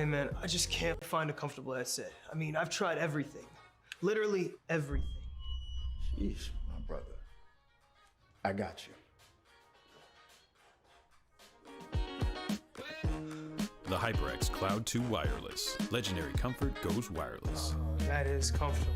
man, I just can't find a comfortable headset. I mean, I've tried everything. Literally everything. Sheesh, my brother. I got you. The HyperX Cloud 2 Wireless. Legendary comfort goes wireless. That is comfortable.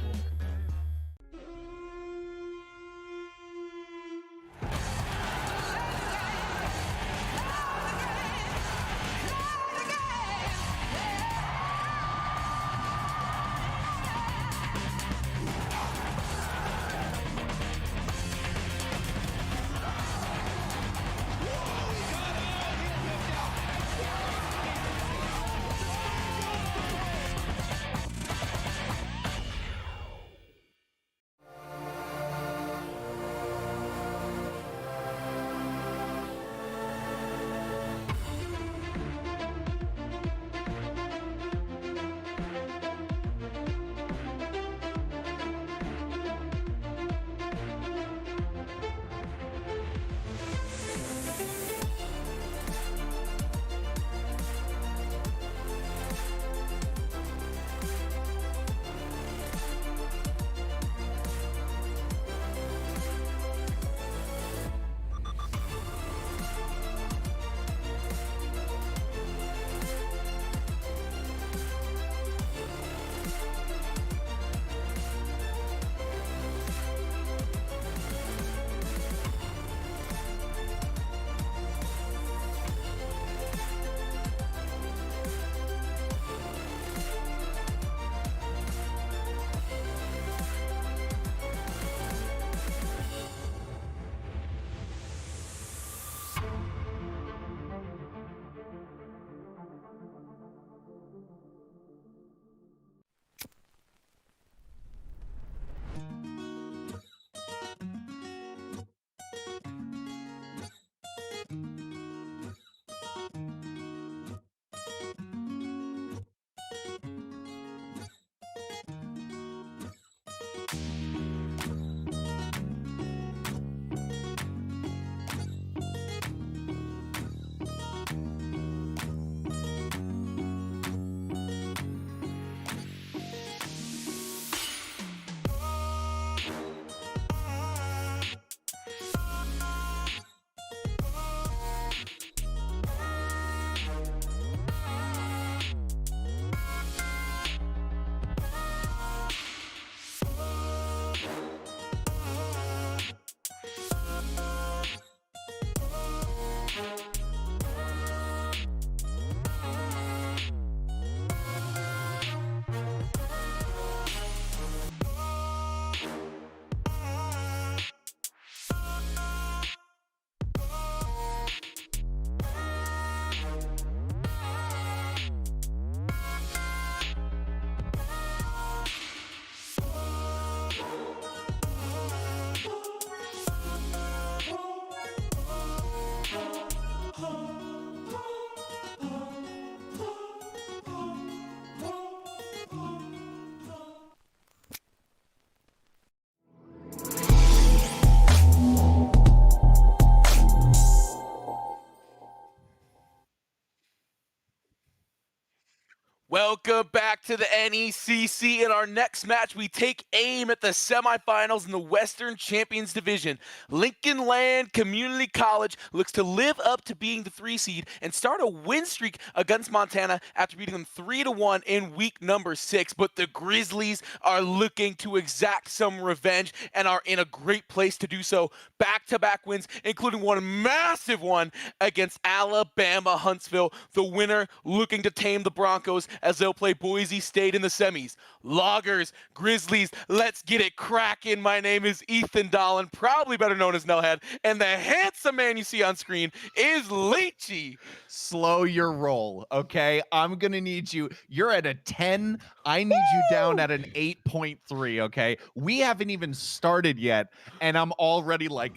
Welcome back to the NECC. In our next match, we take aim at the semifinals in the Western Champions Division. Lincoln Land Community College looks to live up to being the 3 seed and start a win streak against Montana after beating them 3-1 in week number 6. But the Grizzlies are looking to exact some revenge and are in a great place to do so. Back-to-back wins, including one massive one against Alabama Huntsville. The winner looking to tame the Broncos as they'll play Boise State in the semis. Loggers, Grizzlies, let's get it cracking. My name is Ethan Dolan, probably better known as Nelhad, and the handsome man you see on screen is Leachy. Slow your roll, okay? I'm gonna need you. You're at a 10. I need you down at an 8.3, okay? We haven't even started yet, and I'm already like,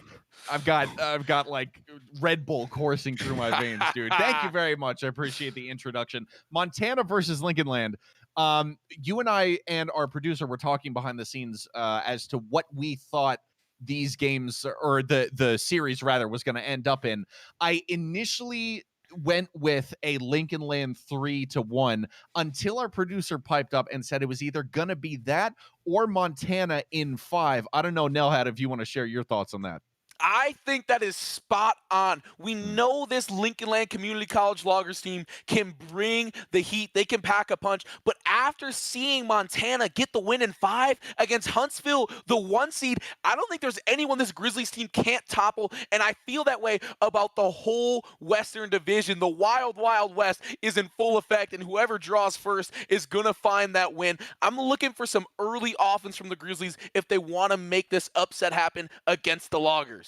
I've got like Red Bull coursing through my veins, dude. Thank you very much. I appreciate the introduction. Montana versus Lincoln Land. You and I and our producer were talking behind the scenes as to what we thought these games, or the series rather, was going to end up in. I initially went with a Lincoln Land 3-1 until our producer piped up and said it was either going to be that or Montana in 5. I don't know, Nelhad, if you want to share your thoughts on that. I think that is spot on. We know this Lincoln Land Community College Loggers team can bring the heat. They can pack a punch. But after seeing Montana get the win in 5 against Huntsville, the 1 seed, I don't think there's anyone this Grizzlies team can't topple. And I feel that way about the whole Western Division. The Wild Wild West is in full effect, and whoever draws first is going to find that win. I'm looking for some early offense from the Grizzlies if they want to make this upset happen against the Loggers.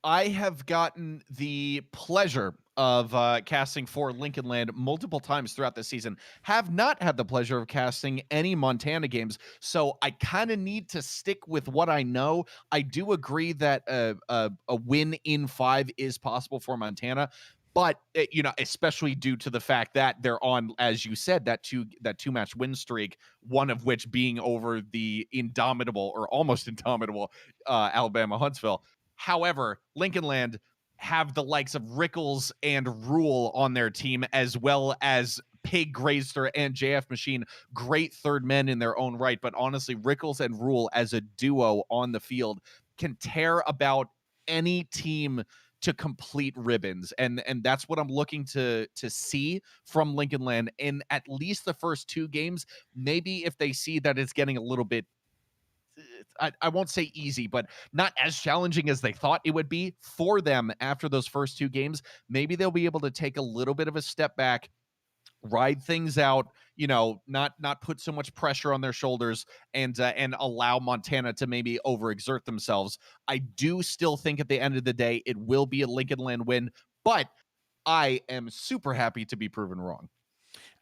I have gotten the pleasure of casting for Lincoln Land multiple times throughout the season. Have not had the pleasure of casting any Montana games, so I kind of need to stick with what I know. I do agree that a win in 5 is possible for Montana, but especially due to the fact that they're on, as you said, that two-match win streak, one of which being over the indomitable or almost indomitable Alabama Huntsville. However, Lincoln Land have the likes of Rickles and Rule on their team, as well as Pig Grayster and JF Machine, great third men in their own right. But honestly, Rickles and Rule as a duo on the field can tear about any team to complete ribbons. And that's what I'm looking to see from Lincoln Land in at least the first 2 games. Maybe if they see that it's getting a little bit, I won't say easy, but not as challenging as they thought it would be for them after those first 2 games, maybe they'll be able to take a little bit of a step back, ride things out, not put so much pressure on their shoulders, and allow Montana to maybe overexert themselves. I do still think at the end of the day, it will be a Lincoln Land win, but I am super happy to be proven wrong.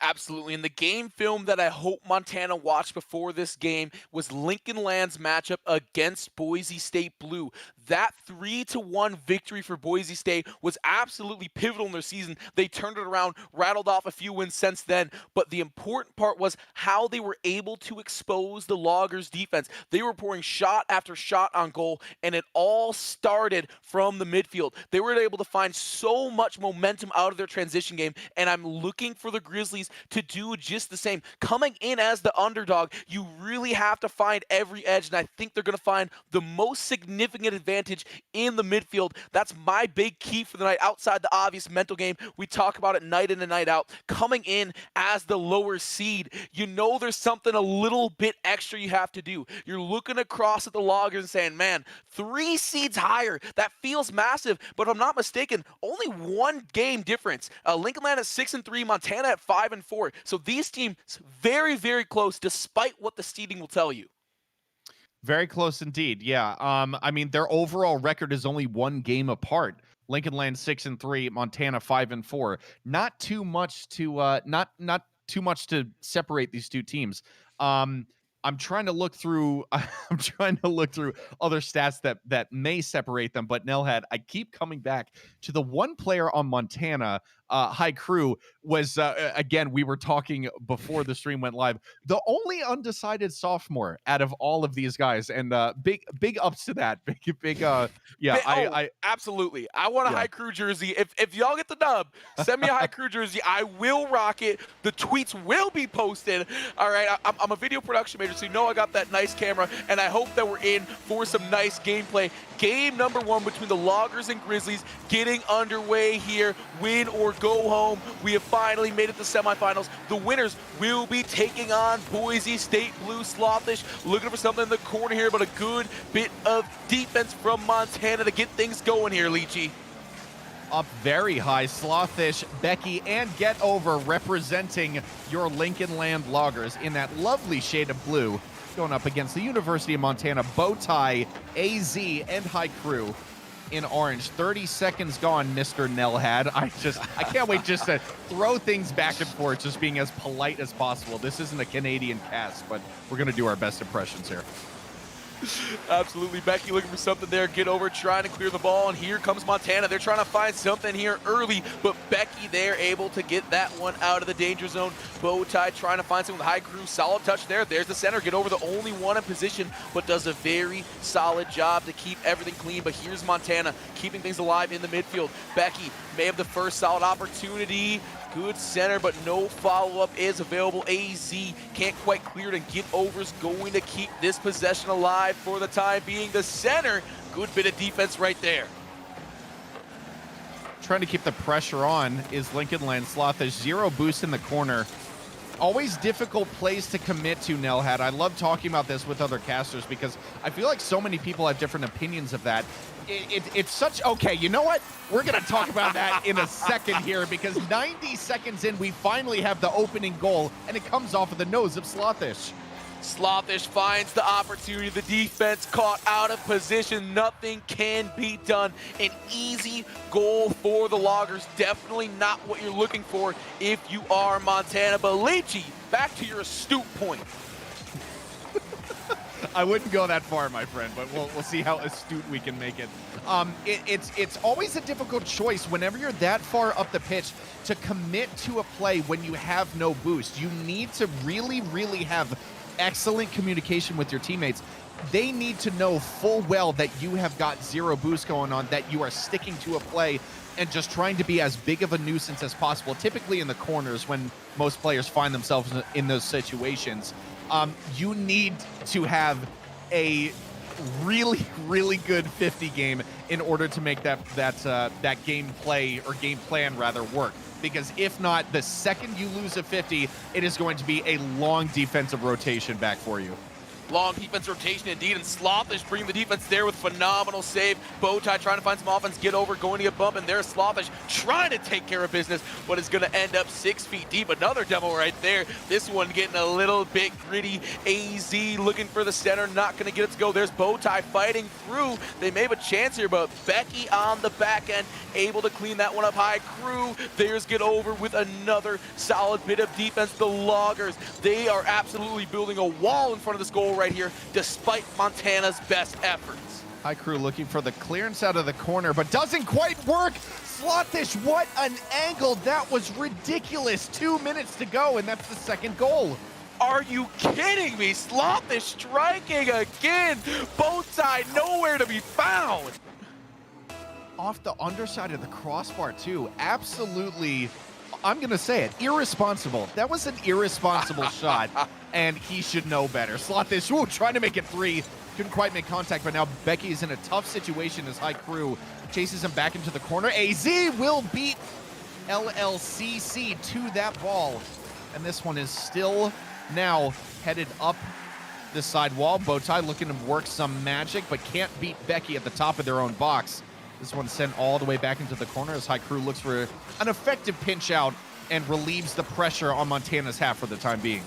Absolutely. And the game film that I hope Montana watched before this game was Lincoln Land's matchup against Boise State Blue. That 3-1 victory for Boise State was absolutely pivotal in their season. They turned it around, rattled off a few wins since then. But the important part was how they were able to expose the Loggers defense. They were pouring shot after shot on goal, and it all started from the midfield. They were able to find so much momentum out of their transition game, and I'm looking for the Grizzlies to do just the same. Coming in as the underdog, you really have to find every edge, and I think they're going to find the most significant advantage in the midfield. That's my big key for the night, outside the obvious mental game. We talk about it night in and night out. Coming in as the lower seed, there's something a little bit extra you have to do. You're looking across at the Loggers and saying, man, 3 seeds higher. That feels massive, but if I'm not mistaken, only 1 game difference. Lincoln Land at 6-3, Montana at 5-4. So these teams very, very close, despite what the seeding will tell you. Very close indeed. Yeah. I mean, their overall record is only 1 game apart. Lincoln Land 6-3, Montana 5-4. Not too much to not too much to separate these 2 teams. I'm trying to look through other stats that may separate them, but Nelhad, I keep coming back to the one player on Montana. High Crew was again, we were talking before the stream went live, the only undecided sophomore out of all of these guys, and big ups to that. Absolutely. I want a High Crew jersey. If y'all get the dub, send me a High Crew jersey. I will rock it. The tweets will be posted. All right, I'm a video production major, so I got that nice camera, and I hope that we're in for some nice gameplay. Game number 1 between the Loggers and Grizzlies getting underway here. Win or go home. We have finally made it to semifinals. The winners will be taking on Boise State Blue. Slothish looking for something in the corner here, but a good bit of defense from Montana to get things going here, Leachy. Up very high, Slothish, Becky, and Get Over representing your Lincoln Land Loggers in that lovely shade of blue, going up against the University of Montana Bowtie, AZ, and High Crew in orange. 30 seconds gone, Mr. Nelhad. I can't wait just to throw things back and forth, just being as polite as possible. This isn't a Canadian cast, but we're going to do our best impressions here. Absolutely. Becky looking for something there. Get over, trying to clear the ball, and here comes Montana. They're trying to find something here early, but Becky there able to get that one out of the danger zone. Bowtie trying to find something with high crew. Solid touch there. There's the center. Get over, the only one in position, but does a very solid job to keep everything clean. But here's Montana keeping things alive in the midfield. Becky may have the first solid opportunity. Good center, but no follow-up is available. AZ can't quite clear it, and Get Over's going to keep this possession alive for the time being. The center, good bit of defense right there. Trying to keep the pressure on is Lincoln Land. Slothish, 0 boost in the corner. Always difficult plays to commit to, Nelhad. I love talking about this with other casters because I feel like so many people have different opinions of that. It's such, okay, you know what? We're going to talk about that in a second here because 90 seconds in, we finally have the opening goal, and it comes off of the nose of Slothish. Slothish finds the opportunity. The defense caught out of position. Nothing can be done. An easy goal for the Loggers. Definitely not what you're looking for if you are Montana. But Leachy, back to your astute point. I wouldn't go that far, my friend, but we'll see how astute we can make it. It's always a difficult choice whenever you're that far up the pitch to commit to a play when you have no boost. You need to really, really have excellent communication with your teammates. They need to know full well that you have got 0 boost going on, that you are sticking to a play and just trying to be as big of a nuisance as possible, typically in the corners when most players find themselves in those situations. You need to have a really, really good 50 game in order to make that game play or game plan rather work. Because if not, the second you lose a 50, it is going to be a long defensive rotation back for you. Long defense rotation indeed, and Slothish bringing the defense there with phenomenal save. Bowtie trying to find some offense, Get Over, going to get bump, and there's Slothish trying to take care of business, but it's going to end up 6 feet deep. Another demo right there. This one getting a little bit gritty. AZ looking for the center, not going to get it to go. There's Bowtie fighting through. They may have a chance here, but Becky on the back end, able to clean that one up. High crew. There's Get Over with another solid bit of defense. The Loggers, they are absolutely building a wall in front of this goal right here, despite Montana's best efforts. High crew looking for the clearance out of the corner, but doesn't quite work. Slothish, what an angle. That was ridiculous. 2 minutes to go, and that's the second goal. Are you kidding me? Slothish striking again. Bowtie nowhere to be found. Off the underside of the crossbar, too. Absolutely, I'm going to say it, irresponsible. That was an irresponsible shot, and he should know better. Slothish, ooh, trying to make it 3. Couldn't quite make contact, but now Becky's in a tough situation as High Crew chases him back into the corner. AZ will beat LLCC to that ball, and this one is still now headed up the side wall. Bowtie looking to work some magic, but can't beat Becky at the top of their own box. This one sent all the way back into the corner as High Crew looks for an effective pinch out and relieves the pressure on Montana's half for the time being.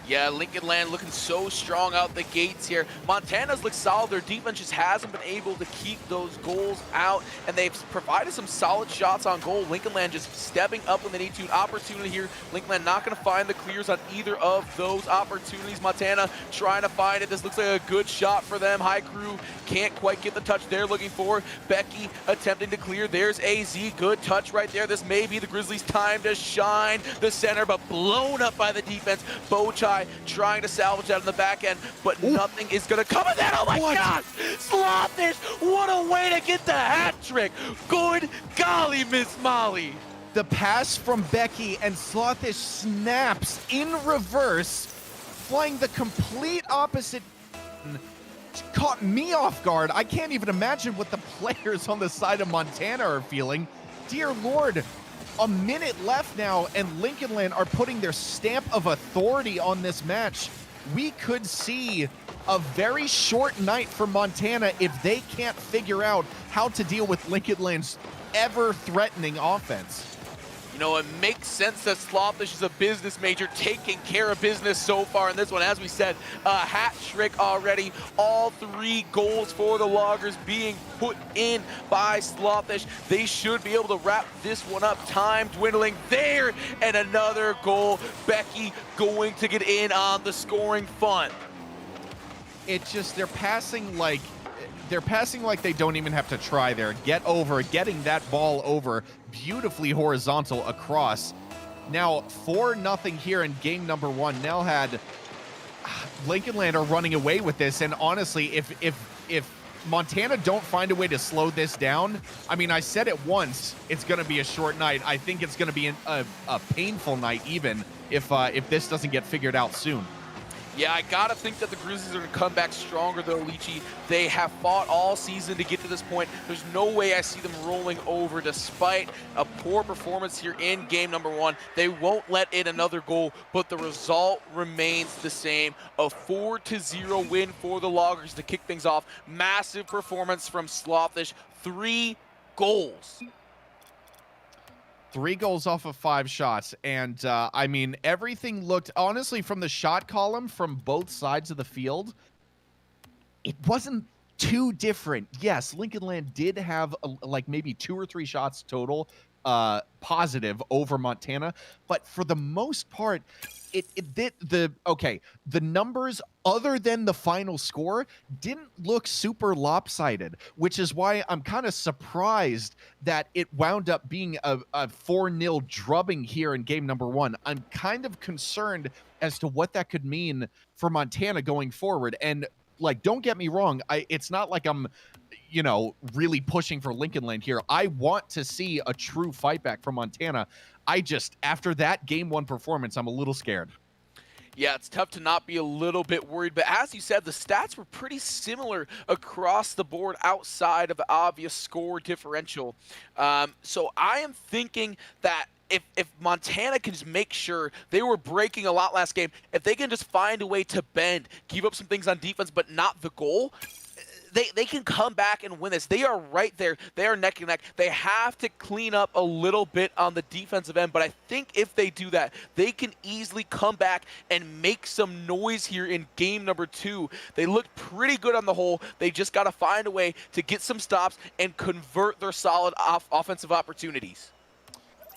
Yeah, Lincoln Land looking so strong out the gates here. Montana's look solid. Their defense just hasn't been able to keep those goals out, and they've provided some solid shots on goal. Lincoln Land just stepping up when they need to. An opportunity here. Lincoln Land not going to find the clears on either of those opportunities. Montana trying to find it. This looks like a good shot for them. High Crew can't quite get the touch they're looking for. Becky attempting to clear. There's AZ. Good touch right there. This may be the Grizzlies' time to shine. The center, but blown up by the defense. Bowtie trying to salvage that in the back end, but nothing is going to come of that. Oh my God! Slothish, what a way to get the hat trick. Good golly, Miss Molly. The pass from Becky, and Slothish snaps in reverse, flying the complete opposite. Caught me off guard. I can't even imagine what the players on the side of Montana are feeling. Dear Lord. A minute left now, and Lincoln Land are putting their stamp of authority on this match. We could see a very short night for Montana if they can't figure out how to deal with Lincoln Land's ever-threatening offense. You know, it makes sense that Slothish is a business major, taking care of business so far in this one. As we said, a hat trick already. All 3 goals for the Loggers being put in by Slothish. They should be able to wrap this one up. Time dwindling there, and another goal. Becky going to get in on the scoring fun. It's just they're passing like they don't even have to try there. Getting that ball over beautifully horizontal across. Now 4-0 here in game number 1. Nelhad, Lincoln Land are running away with this, and honestly, if Montana don't find a way to slow this down, I mean, I said it once, it's going to be a short night. I think it's going to be a painful night even if this doesn't get figured out soon. Yeah, I gotta think that the Grizzlies are gonna come back stronger though, Leachy. They have fought all season to get to this point. There's no way I see them rolling over despite a poor performance here in game number 1. They won't let in another goal, but the result remains the same. A 4-0 win for the Loggers to kick things off. Massive performance from Slothish. 3 goals. 3 goals off of 5 shots, and I mean, everything looked, honestly, from the shot column from both sides of the field, it wasn't too different. Yes, Lincoln Land did have like maybe 2 or 3 shots total positive over Montana, but for the most part, the numbers other than the final score didn't look super lopsided, which is why I'm kind of surprised that it wound up being a 4-0 drubbing here in game number 1. I'm kind of concerned as to what that could mean for Montana going forward. And like, don't get me wrong, it's not like I'm, you know, really pushing for Lincoln Land here. I want to see a true fight back from Montana. I just, after that game 1 performance, I'm a little scared. Yeah, it's tough to not be a little bit worried, but as you said, the stats were pretty similar across the board outside of the obvious score differential. So I am thinking that if Montana can just make sure, they were breaking a lot last game, if they can just find a way to bend, give up some things on defense, but not the goal, they can come back and win this. They are right there. They are neck and neck. They have to clean up a little bit on the defensive end, but I think if they do that, they can easily come back and make some noise here in game number 2. They looked pretty good on the whole. They just got to find a way to get some stops and convert their solid offensive opportunities.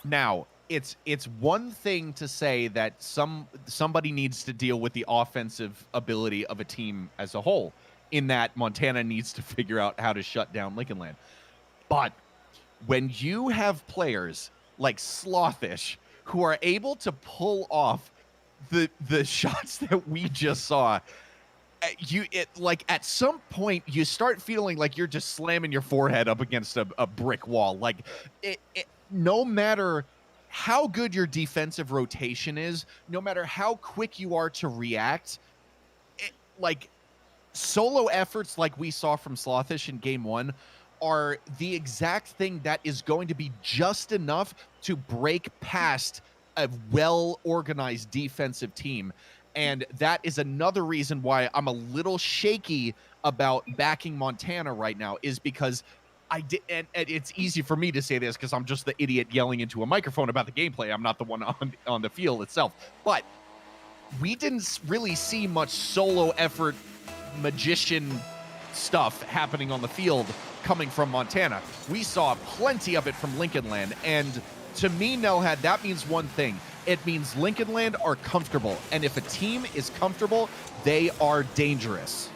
Now, it's one thing to say that somebody needs to deal with the offensive ability of a team as a whole, in that Montana needs to figure out how to shut down Lincoln Land. But when you have players like Slothish who are able to pull off the shots that we just saw, like at some point you start feeling like you're just slamming your forehead up against a brick wall. Like no matter how good your defensive rotation is, no matter how quick you are to react, like solo efforts like we saw from Slothish in game 1 are the exact thing that is going to be just enough to break past a well-organized defensive team. And that is another reason why I'm a little shaky about backing Montana right now, is because and it's easy for me to say this because I'm just the idiot yelling into a microphone about the gameplay. I'm not the one on the field itself. But we didn't really see much solo effort magician stuff happening on the field coming from Montana. We saw plenty of it from Lincoln Land, and to me, Nelhad, that means one thing. It means Lincoln Land are comfortable, and if a team is comfortable, they are dangerous.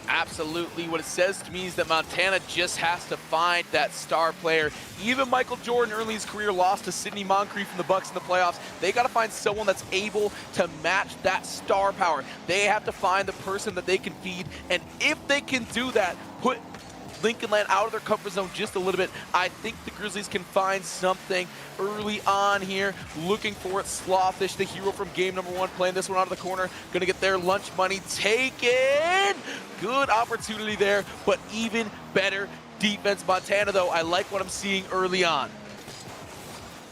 Absolutely. What it says to me is that Montana just has to find that star player. Even Michael Jordan early in his career lost to Sidney Moncrief from the Bucks in the playoffs. They got to find someone that's able to match that star power. They have to find the person that they can feed, and if they can do that, put Lincoln Land out of their comfort zone just a little bit, I think the Grizzlies can find something early on here. Looking for it, Slothish, the hero from game number 1, playing this one out of the corner, gonna get their lunch money taken. Good opportunity there, but even better defense. Montana, though, I like what I'm seeing early on.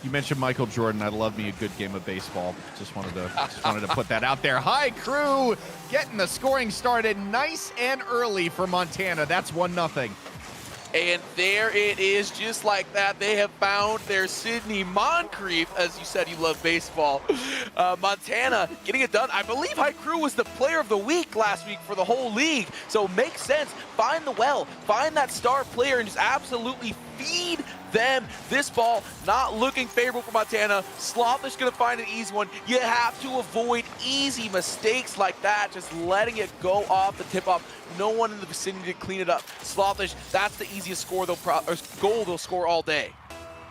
You mentioned Michael Jordan. I love me a good game of baseball. Just wanted to put that out there. Hi, crew, getting the scoring started nice and early for Montana. That's 1-0. And there it is, just like that. They have found their Sidney Moncrief. As you said, you love baseball. Montana getting it done. I believe High Crew was the player of the week last week for the whole league. So makes sense. Find the well, find that star player, and just absolutely feed them. This ball not looking favorable for Montana. Slothish gonna find an easy one. You have to avoid easy mistakes like that, just letting it go off the tip-off. No one in the vicinity to clean it up. Slothish, that's the easiest score goal they'll score all day.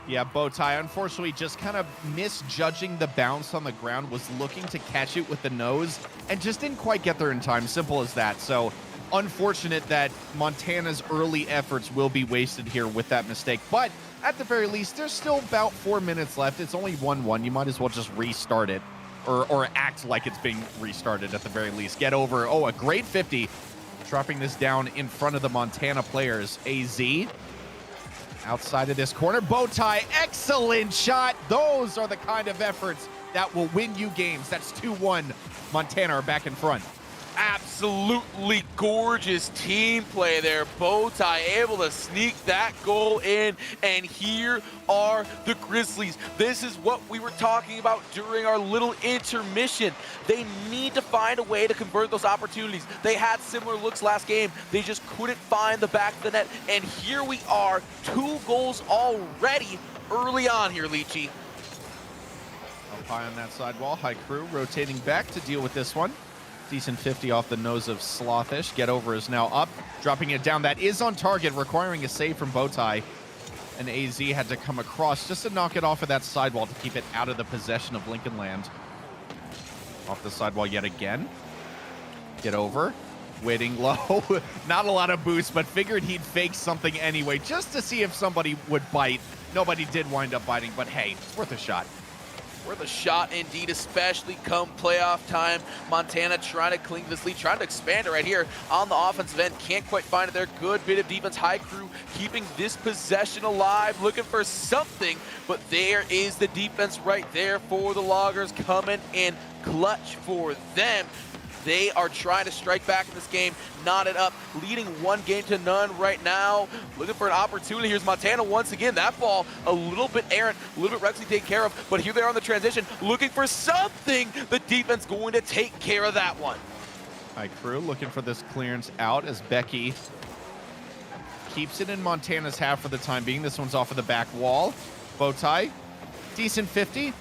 Yeah, Bowtie, unfortunately, just kind of misjudging the bounce on the ground, was looking to catch it with the nose, and just didn't quite get there in time. Simple as that. So, unfortunate that Montana's early efforts will be wasted here with that mistake. But, at the very least, there's still about 4 minutes left. It's only 1-1. You might as well just restart it, or act like it's being restarted at the very least. Get over. Oh, a great 50. Dropping this down in front of the Montana players. AZ. Outside of this corner, Bowtie, excellent shot. Those are the kind of efforts that will win you games. That's 2-1. Montana are back in front. Absolutely gorgeous team play there. Bowtie able to sneak that goal in, and here are the Grizzlies. This is what we were talking about during our little intermission. They need to find a way to convert those opportunities. They had similar looks last game. They just couldn't find the back of the net, and here we are, 2 goals already early on here, Leachy. Up high on that sidewall, High Crew rotating back to deal with this one. Decent 50 off the nose of Slothish. Get over is now up, dropping it down. That is on target, requiring a save from Bowtie. And AZ had to come across just to knock it off of that sidewall to keep it out of the possession of Lincoln Land. Off the sidewall yet again. Get over. Waiting low. Not a lot of boost, but figured he'd fake something anyway, just to see if somebody would bite. Nobody did wind up biting, but hey, it's worth a shot. Worth a shot indeed, especially come playoff time. Montana trying to cling to this lead, trying to expand it right here on the offensive end. Can't quite find it there. Good bit of defense. High Crew keeping this possession alive, looking for something, but there is the defense right there for the Loggers, coming in clutch for them. They are trying to strike back in this game, knotted up, leading 1-0 right now. Looking for an opportunity. Here's Montana once again. That ball a little bit errant, a little bit recklessly taken care of, but here they are on the transition, looking for something. The defense going to take care of that one. High Crew looking for this clearance out as Becky keeps it in Montana's half for the time being. This one's off of the back wall. Bowtie, decent 50.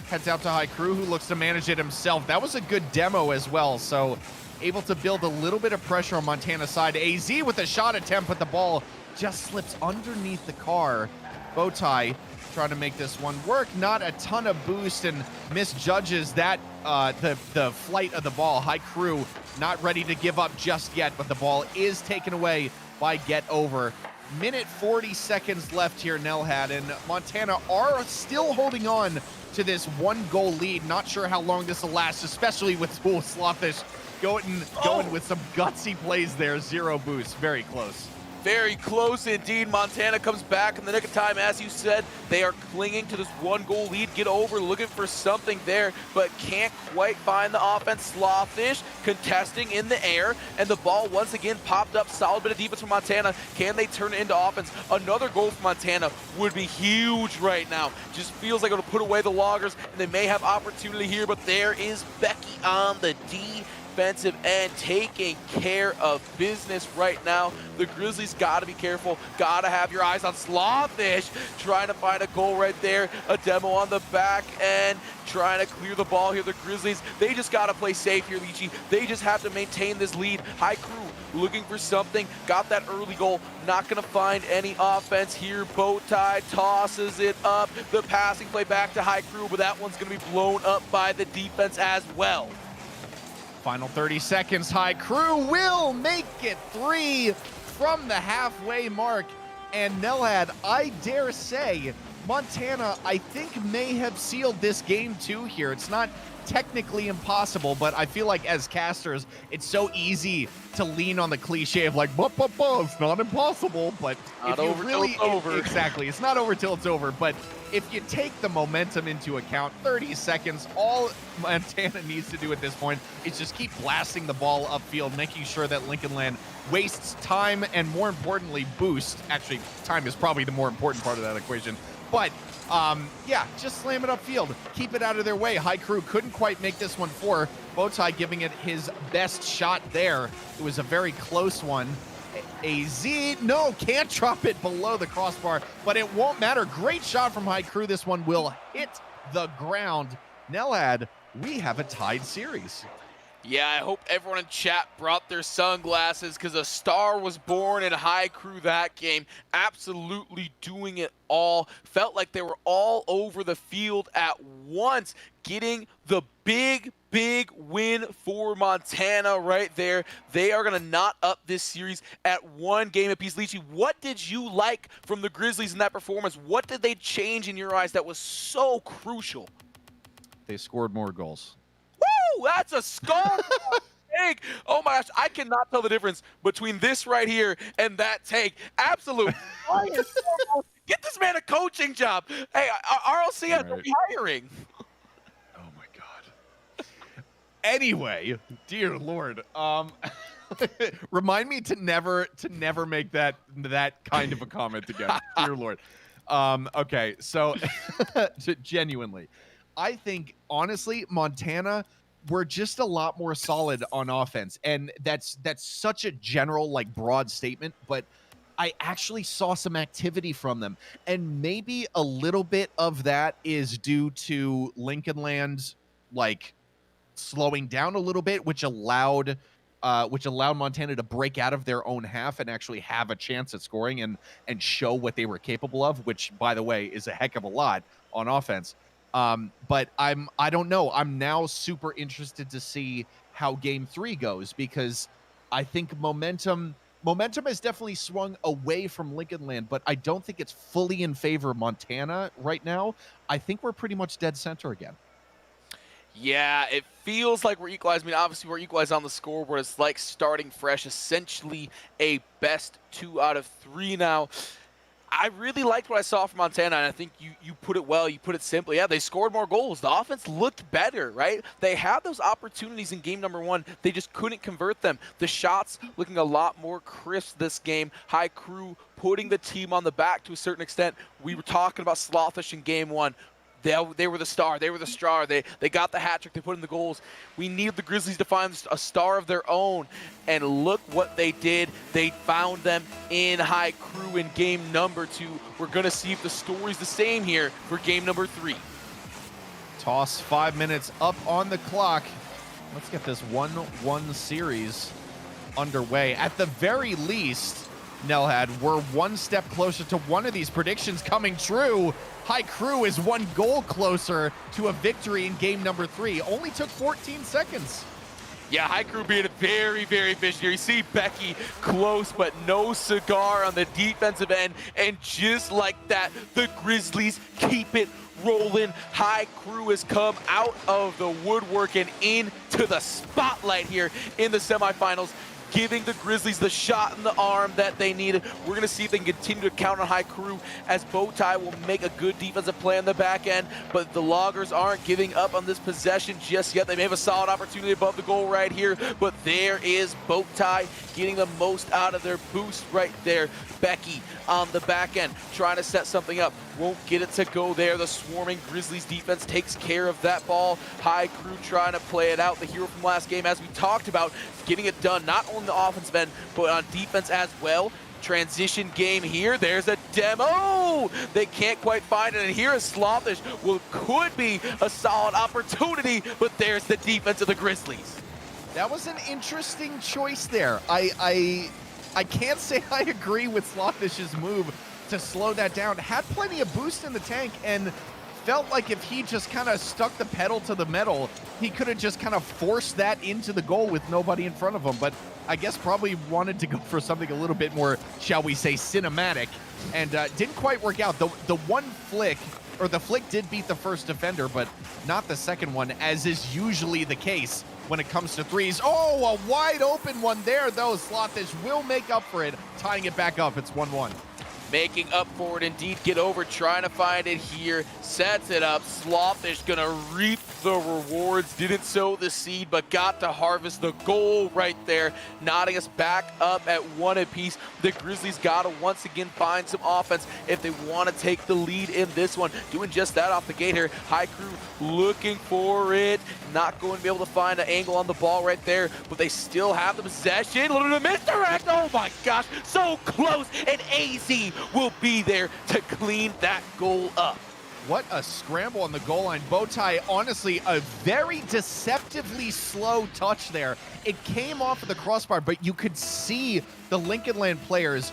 Heads out to High Crew, who looks to manage it himself. That was a good demo as well, so able to build a little bit of pressure on Montana's side. AZ with a shot attempt, but the ball just slips underneath the car. Bowtie trying to make this one work. Not a ton of boost and misjudges that the flight of the ball. High Crew not ready to give up just yet, but the ball is taken away by Get Over. Minute 40 seconds left here, Nelhad, and Montana are still holding on to this 1-goal lead. Not sure how long this will last, especially with Slothish going with some gutsy plays there. 0 boost, very close. Very close indeed. Montana comes back in the nick of time. As you said, they are clinging to this 1-goal lead. Get Over looking for something there, but can't quite find the offense. Slothish contesting in the air, and the ball once again popped up. Solid bit of defense from Montana. Can they turn it into offense? Another goal for Montana would be huge right now. Just feels like it'll put away the Loggers, and they may have opportunity here, but there is Becky on the defensive end taking care of business right now. The Grizzlies got to be careful, got to have your eyes on Slothish, trying to find a goal right there. A demo on the back end, trying to clear the ball here. The Grizzlies, they just got to play safe here, Leachy. They just have to maintain this lead. High Crew looking for something, got that early goal, not going to find any offense here. Bowtie tosses it up, the passing play back to High Crew, but that one's going to be blown up by the defense as well. Final 30 seconds. High Crew will make it 3 from the halfway mark. And Nelhad, I dare say, Montana, I think, may have sealed this game too here. It's not technically impossible, but I feel like as casters, it's so easy to lean on the cliche of like, it's not impossible, but not if you over really, till it's over. Exactly, it's not over till it's over, but if you take the momentum into account, 30 seconds, all Montana needs to do at this point is just keep blasting the ball upfield, making sure that Lincoln Land wastes time and, more importantly, boost. Actually, time is probably the more important part of that equation. But, yeah, just slam it upfield. Keep it out of their way. High Crew couldn't quite make this one for. Bowtie giving it his best shot there. It was a very close one. AZ, no, can't drop it below the crossbar, but it won't matter. Great shot from High Crew. This one will hit the ground. Nelhad, we have a tied series. Yeah, I hope everyone in chat brought their sunglasses because a star was born in High Crew that game. Absolutely doing it all. Felt like they were all over the field at once, getting the big win for Montana right there. They are going to knot up this series at 1 game apiece. Leachy, what did you like from the Grizzlies in that performance? What did they change in your eyes that was so crucial? They scored more goals. Woo! That's a skull take. Oh my gosh, I cannot tell the difference between this right here and that take. Absolute fire. Get this man a coaching job. Hey, RLC has Right. hiring. Oh my god. Anyway, dear Lord, remind me to never make that kind of a comment again. Dear Lord. Okay, so genuinely, I think honestly, Montana were just a lot more solid on offense, and that's such a general, like, broad statement, but I actually saw some activity from them, and maybe a little bit of that is due to Lincoln Land, like, slowing down a little bit, which allowed Montana to break out of their own half and actually have a chance at scoring and show what they were capable of, which, by the way, is a heck of a lot on offense. But I don't know. I'm now super interested to see how game 3 goes, because I think momentum has definitely swung away from Lincoln Land, but I don't think it's fully in favor of Montana right now. I think we're pretty much dead center again. Yeah, it feels like we're equalized. I mean, obviously we're equalized on the scoreboard. It's like starting fresh, essentially a best 2 out of 3 now. I really liked what I saw from Montana, and I think you put it well, you put it simply. Yeah, they scored more goals. The offense looked better, right? They had those opportunities in game number 1. They just couldn't convert them. The shots looking a lot more crisp this game. High Crew putting the team on the back to a certain extent. We were talking about Slothish in game 1. They were the star. They were the star. They got the hat trick. They put in the goals. We need the Grizzlies to find a star of their own. And look what they did. They found them in High Crew in game number 2. We're going to see if the story's the same here for game number 3. Toss 5 minutes up on the clock. Let's get this 1-1 series underway. At the very least, Nelhad, we're one step closer to one of these predictions coming true. High Crew is 1 goal closer to a victory in game number 3. Only took 14 seconds. Yeah, High Crew being very efficient here. You see Becky close, but no cigar on the defensive end. And just like that, the Grizzlies keep it rolling. High Crew has come out of the woodwork and into the spotlight here in the semifinals, giving the Grizzlies the shot in the arm that they needed. We're going to see if they can continue to count on High Crew, as Bowtie will make a good defensive play on the back end, but the Loggers aren't giving up on this possession just yet. They may have a solid opportunity above the goal right here, but there is Bowtie getting the most out of their boost right there. Becky on the back end trying to set something up, won't get it to go there. The swarming Grizzlies defense takes care of that ball. High Crew trying to play it out. The hero from last game, as we talked about, getting it done not only on the offensive end but on defense as well. Transition game here. There's a demo. They can't quite find it, and here is Slothish. Well, could be a solid opportunity, but there's the defense of the Grizzlies. That was an interesting choice there. I can't say I agree with Slothish's move to slow that down. Had plenty of boost in the tank, and felt like if he just kind of stuck the pedal to the metal, he could have just kind of forced that into the goal with nobody in front of him. But I guess probably wanted to go for something a little bit more, shall we say, cinematic, and didn't quite work out. The one flick, or the flick did beat the first defender, but not the second one, as is usually the case when it comes to threes. Oh, a wide open one there, though. Slothish will make up for it, tying it back up. It's 1-1. Making up for it indeed. Get over, trying to find it here. Sets it up. Slothish gonna reap the rewards. Didn't sow the seed, but got to harvest the goal right there, knotting us back up at 1 apiece. The Grizzlies got to once again find some offense if they want to take the lead in this one. Doing just that off the gate here. High Crew looking for it. Not going to be able to find an angle on the ball right there, but they still have the possession. A little bit of misdirect. Oh my gosh, so close. And AZ will be there to clean that goal up. What a scramble on the goal line. Bowtie, honestly, a very deceptively slow touch there. It came off of the crossbar, but you could see the Lincoln Land players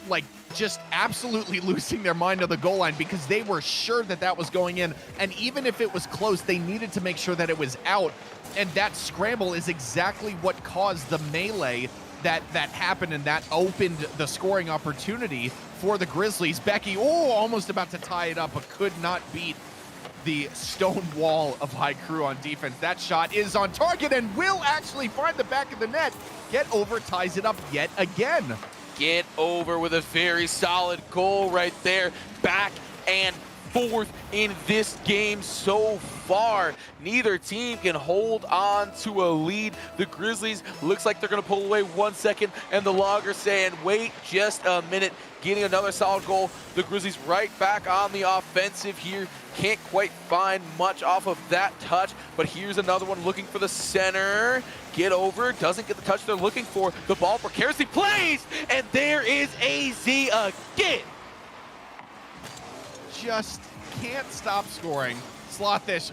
like just absolutely losing their mind on the goal line because they were sure that that was going in. And even if it was close, they needed to make sure that it was out. And that scramble is exactly what caused the melee that happened, and that opened the scoring opportunity for the Grizzlies. Becky, almost about to tie it up, but could not beat the stone wall of High Crew on defense. That shot is on target and will actually find the back of the net. Get Over ties it up yet again. Get Over with a very solid goal right there. Back and forth in this game so far. Neither team can hold on to a lead. The Grizzlies looks like they're going to pull away 1 second, and the Loggers saying, wait just a minute, getting another solid goal. The Grizzlies right back on the offensive here. Can't quite find much off of that touch, but here's another one looking for the center. Get Over, doesn't get the touch they're looking for. The ball precariously plays, and there is AZ again. Just can't stop scoring. Slothish,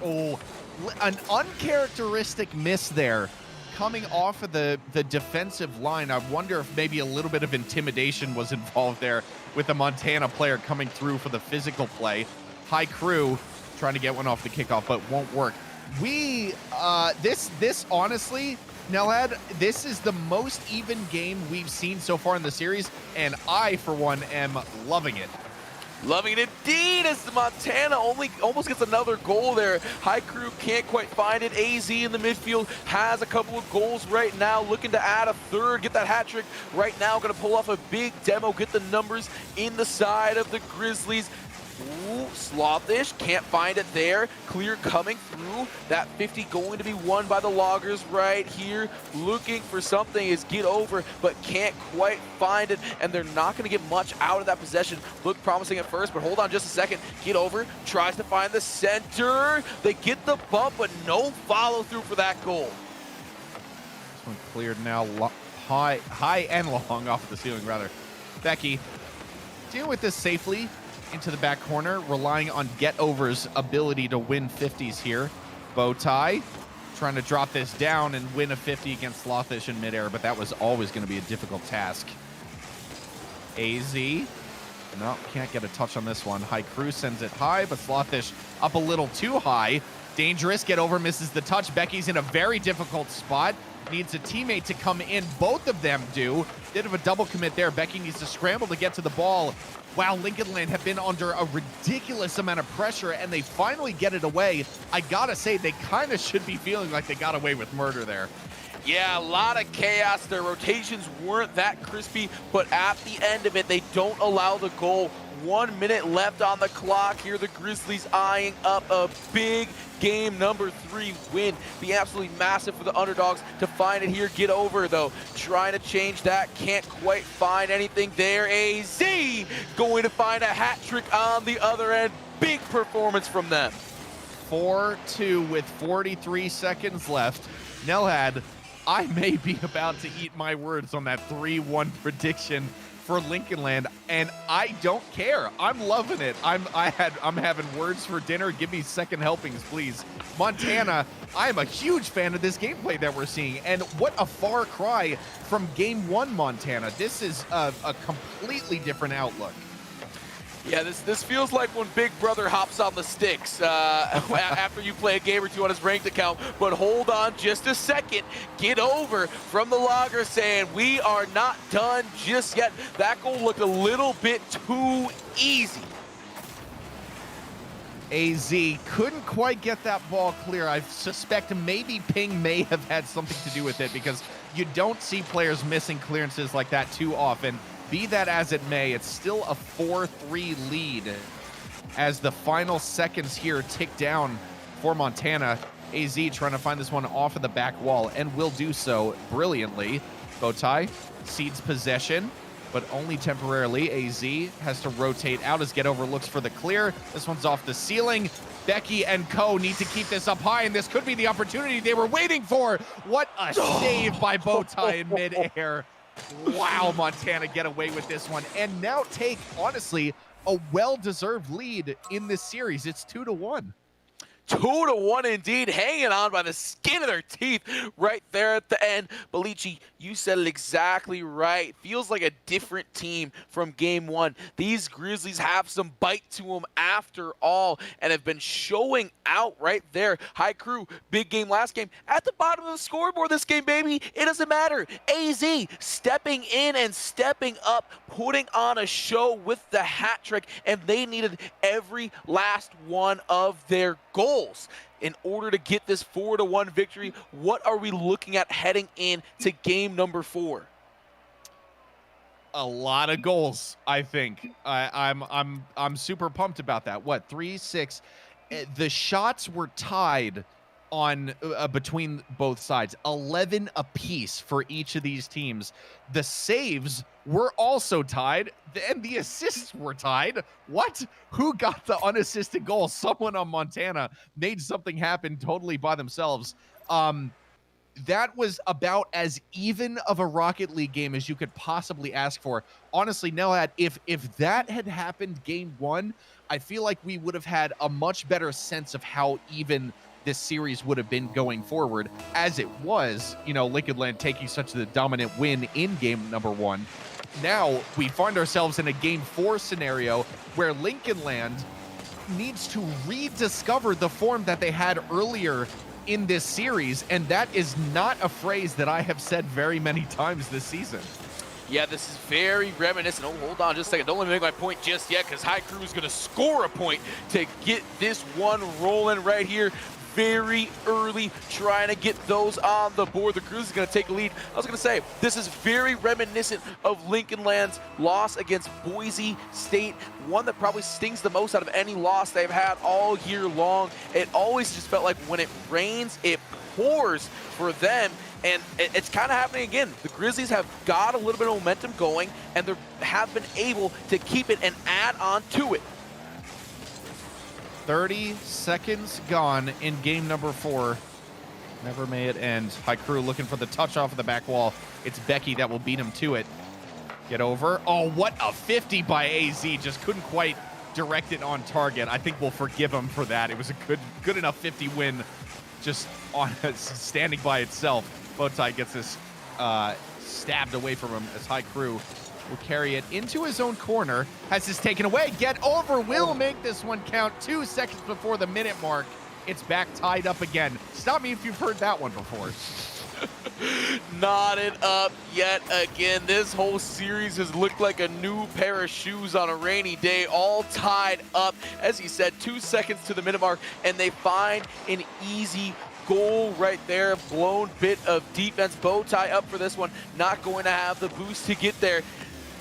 an uncharacteristic miss there coming off of the defensive line. I wonder if maybe a little bit of intimidation was involved there with the Montana player coming through for the physical play. High Crew trying to get one off the kickoff, but won't work. This honestly, Nelhad, this is the most even game we've seen so far in the series, and I, for one, am loving it. Loving it indeed as the Montana almost gets another goal there. High Crew can't quite find it. AZ in the midfield has a couple of goals right now, looking to add a third, get that hat trick right now. Going to pull off a big demo, get the numbers in the side of the Grizzlies. Ooh, Slothish can't find it there. Clear coming through. That 50 going to be won by the Loggers right here. Looking for something is Get Over, but can't quite find it, and they're not going to get much out of that possession. Looked promising at first, but hold on just a second. Get Over tries to find the center. They get the bump, but no follow through for that goal. This one cleared now, high and long off the ceiling, rather. Becky, deal with this safely into the back corner, relying on Get Over's ability to win 50s here. Bowtie trying to drop this down and win a 50 against Slothish in midair, but that was always going to be a difficult task. AZ, no, can't get a touch on this one. High Crew sends it high, but Slothish up a little too high. Dangerous, Get Over misses the touch. Becky's in a very difficult spot. Needs a teammate to come in. Both of them do. Bit of a double commit there. Becky needs to scramble to get to the ball. Wow, Lincoln Land have been under a ridiculous amount of pressure, and they finally get it away. I gotta say, they kind of should be feeling like they got away with murder there. Yeah, a lot of chaos. Their rotations weren't that crispy, but at the end of it, they don't allow the goal. 1 minute left on the clock here. The Grizzlies eyeing up a big game number 3 win. Be absolutely massive for the underdogs to find it here. Get Over, though, trying to change that. Can't quite find anything there. AZ going to find a hat trick on the other end. Big performance from them. 4-2 with 43 seconds left. Nelhad, I may be about to eat my words on that 3-1 prediction for Lincoln Land, and I don't care. I'm loving it. I'm having words for dinner. Give me second helpings, please. Montana, I am a huge fan of this gameplay that we're seeing, and what a far cry from Game 1 Montana. This is a completely different outlook. Yeah, this feels like when Big Brother hops on the sticks after you play a game or two on his ranked account. But hold on just a second. Get Over from the Logger saying, we are not done just yet. That goal looked a little bit too easy. AZ couldn't quite get that ball clear. I suspect maybe ping may have had something to do with it, because you don't see players missing clearances like that too often. Be that as it may, it's still a 4-3 lead as the final seconds here tick down for Montana. AZ trying to find this one off of the back wall and will do so brilliantly. Bowtie cedes possession, but only temporarily. AZ has to rotate out as Get Over looks for the clear. This one's off the ceiling. Becky and Co need to keep this up high, and this could be the opportunity they were waiting for. What a save by Bowtie in midair. Wow, Montana get away with this one and now take, honestly, a well-deserved lead in this series. It's 2-1. 2-1 indeed, hanging on by the skin of their teeth right there at the end. But Leachy, you said it exactly right. Feels like a different team from game one. These Grizzlies have some bite to them after all and have been showing out right there. High Crew, big game last game. At the bottom of the scoreboard this game, baby, it doesn't matter. AZ stepping in and stepping up, putting on a show with the hat trick, and they needed every last one of their goals in order to get this 4-1 victory. What are we looking at heading into game number 4? A lot of goals, I think. I'm super pumped about that. What, 3-6? The shots were tied on between both sides, 11 apiece for each of these teams. The saves were also tied, and the assists were tied. What? Who got the unassisted goal? Someone on Montana made something happen totally by themselves. That was about as even of a Rocket League game as you could possibly ask for. Honestly, Nelhad, if that had happened game one, I feel like we would have had a much better sense of how even this series would have been going forward. As it was, you know, Lincoln Land taking such the dominant win in game number 1. Now we find ourselves in a game 4 scenario where Lincoln Land needs to rediscover the form that they had earlier in this series, and that is not a phrase that I have said very many times this season. Yeah, this is very reminiscent. Oh, hold on just a second. Don't let me make my point just yet, because High Crew is going to score a point to get this one rolling right here. Very early, trying to get those on the board. The Grizzlies is going to take a lead. I was going to say, this is very reminiscent of Lincoln Land's loss against Boise State, one that probably stings the most out of any loss they've had all year long. It always just felt like when it rains, it pours for them, and it's kind of happening again. The Grizzlies have got a little bit of momentum going, and they have been able to keep it and add on to it. 30 seconds gone in game number 4. Never may it end. High Crew looking for the touch off of the back wall. It's Becky that will beat him to it. Get over. Oh, what a 50 by AZ. Just couldn't quite direct it on target. I think we'll forgive him for that. It was a good enough 50 win just on standing by itself. Bowtie gets this stabbed away from him as High Crew will carry it into his own corner. Has this taken away. Get over will make this one count. 2 seconds before the minute mark. It's back tied up again. Stop me if you've heard that one before. Knotted up yet again. This whole series has looked like a new pair of shoes on a rainy day, all tied up. As he said, 2 seconds to the minute mark, and they find an easy goal right there. Blown bit of defense. Bowtie up for this one. Not going to have the boost to get there.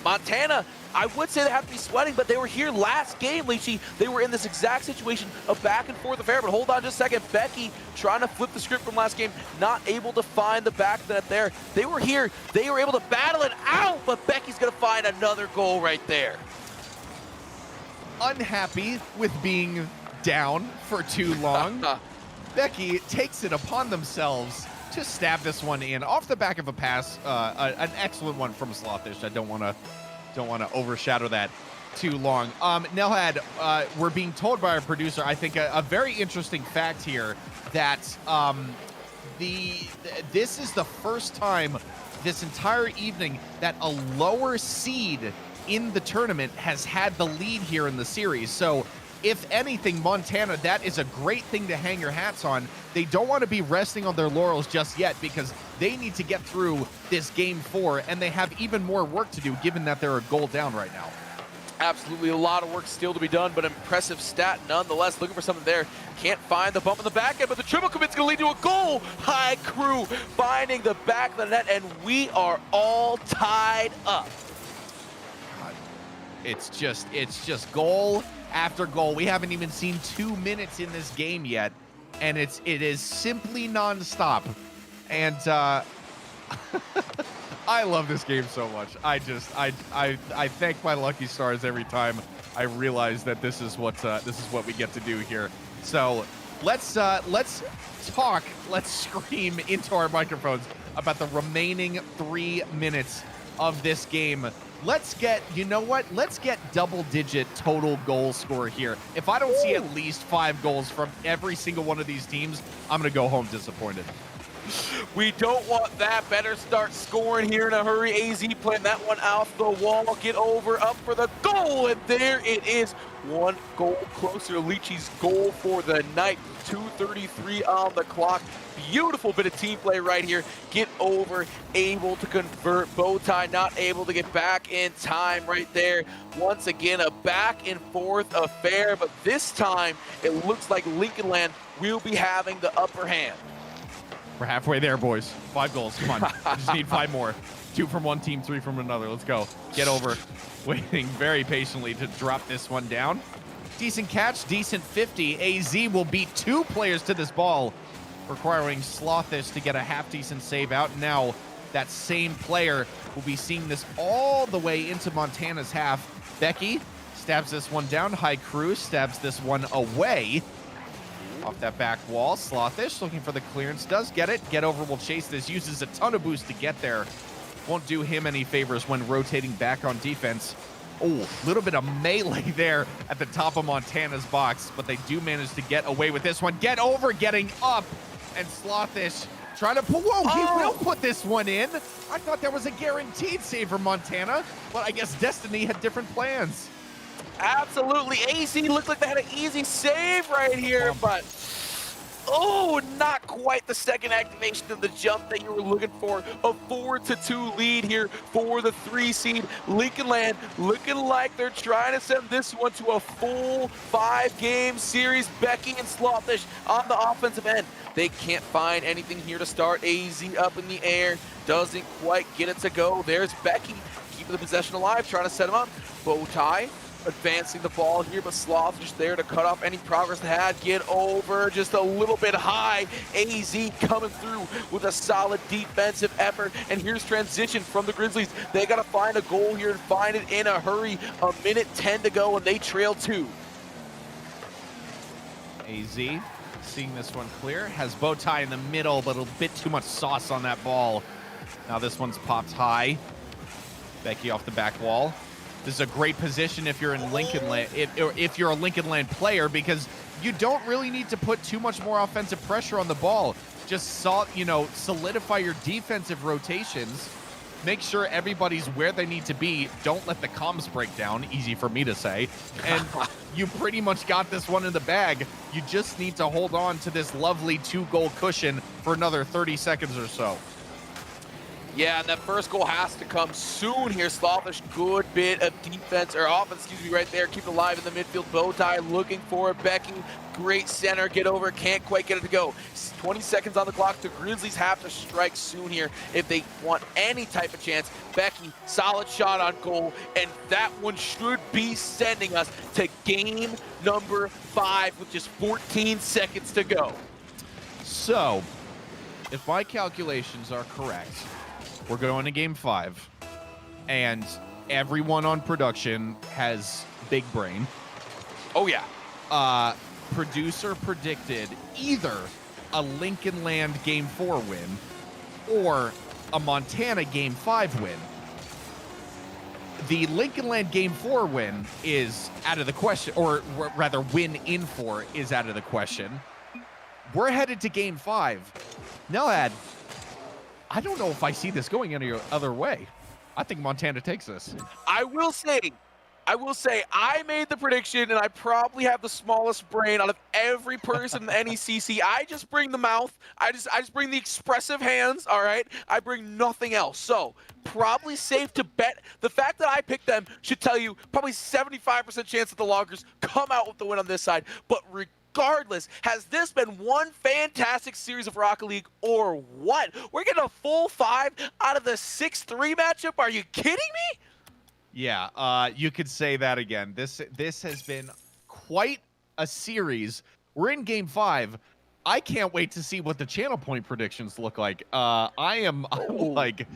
Montana, I would say they have to be sweating, but they were here last game, Leachy. They were in this exact situation of back and forth affair, but hold on just a second. Becky trying to flip the script from last game, not able to find the back net there. They were here. They were able to battle it out, but Becky's going to find another goal right there. Unhappy with being down for too long, Becky takes it upon themselves to stab this one in off the back of a pass. An excellent one from Slothish. I don't want to overshadow that too long. Nelhad, we're being told by our producer, I think a very interesting fact here, that this is the first time this entire evening that a lower seed in the tournament has had the lead here in the series. So if anything, Montana, that is a great thing to hang your hats on. They don't want to be resting on their laurels just yet, because they need to get through this game 4, and they have even more work to do given that they're a goal down right now. Absolutely a lot of work still to be done, but impressive stat nonetheless. Looking for something there. Can't find the bump in the back end, but the triple commit's going to lead to a goal. High Crew finding the back of the net, and we are all tied up. God, it's just goal after goal. We haven't even seen 2 minutes in this game yet, and it is simply nonstop. And I love this game so much. I thank my lucky stars every time I realize that this is what we get to do here. So let's talk, let's scream into our microphones about the remaining 3 minutes of this game. Let's get, you know what? Let's get double-digit total goal score here. If I don't see at least 5 goals from every single one of these teams, I'm gonna go home disappointed. We don't want that. Better start scoring here in a hurry. AZ playing that one off the wall. Get over, up for the goal, and there it is. 1 goal closer to Leachy's goal for the night. 2:33 on the clock. Beautiful bit of team play right here. Get over, able to convert. Bowtie not able to get back in time right there. Once again, a back and forth affair, but this time it looks like Lincoln Land will be having the upper hand. We're halfway there, boys. 5 goals. Come on. I just need 5 more. 2 from one team, 3 from another. Let's go. Get over. Waiting very patiently to drop this one down. Decent catch, decent 50. AZ will beat 2 players to this ball, requiring Slothish to get a half-decent save out. Now, that same player will be seeing this all the way into Montana's half. Becky stabs this one down. High Crew stabs this one away. Off that back wall, Slothish looking for the clearance, does get it. Get over will chase this, uses a ton of boost to get there. Won't do him any favors when rotating back on defense. Oh, a little bit of melee there at the top of Montana's box, but they do manage to get away with this one. Get over, getting up, and Slothish trying to pull. Whoa, he will put this one in. I thought that was a guaranteed save for Montana, but I guess Destiny had different plans. Absolutely. AZ looked like they had an easy save right here, but oh, not quite the second activation of the jump that you were looking for. A 4-2 lead here for the 3 seed. Lincoln Land looking like they're trying to send this one to a full 5-game series. Becky and Slothish on the offensive end. They can't find anything here to start. AZ up in the air, doesn't quite get it to go. There's Becky keeping the possession alive, trying to set him up. Bowtie advancing the ball here, but Sloth just there to cut off any progress they had. Get over just a little bit high. AZ coming through with a solid defensive effort. And here's transition from the Grizzlies. They got to find a goal here and find it in a hurry. 1:10 to go, and they trail 2. AZ seeing this one clear. Has Bowtie in the middle, but a bit too much sauce on that ball. Now this one's popped high. Becky off the back wall. This is a great position if you're in Lincoln Land, if you're a Lincoln Land player, because you don't really need to put too much more offensive pressure on the ball. Just solidify your defensive rotations. Make sure everybody's where they need to be. Don't let the comms break down. Easy for me to say. And you pretty much got this one in the bag. You just need to hold on to this lovely 2-goal cushion for another 30 seconds or so. Yeah, and that first goal has to come soon here. Slothish, good bit of defense, or offense, excuse me, right there. Keep it alive in the midfield. Bowtie looking for it. Becky, great center. Get over, can't quite get it to go. 20 seconds on the clock. The Grizzlies have to strike soon here if they want any type of chance. Becky, solid shot on goal, and that one should be sending us to game number 5 with just 14 seconds to go. So, if my calculations are correct, we're going to game 5, and everyone on production has big brain. Oh, yeah. Producer predicted either a Lincoln Land game 4 win or a Montana game 5 win. The Lincoln Land game 4 win is out of the question, or rather win in 4 is out of the question. We're headed to game 5. Nelhad, I don't know if I see this going any other way. I think Montana takes this. I will say, I made the prediction, and I probably have the smallest brain out of every person in the NECC. I just bring the mouth. I just bring the expressive hands, all right? I bring nothing else. So, probably safe to bet. The fact that I picked them should tell you probably 75% chance that the Loggers come out with the win on this side. But regardless, has this been one fantastic series of Rocket League or what? We're getting a full 5 out of the 6-3 matchup. Are you kidding me? Yeah, you could say that again. This has been quite a series. We're in game 5. I can't wait to see what the channel point predictions look like. I'm like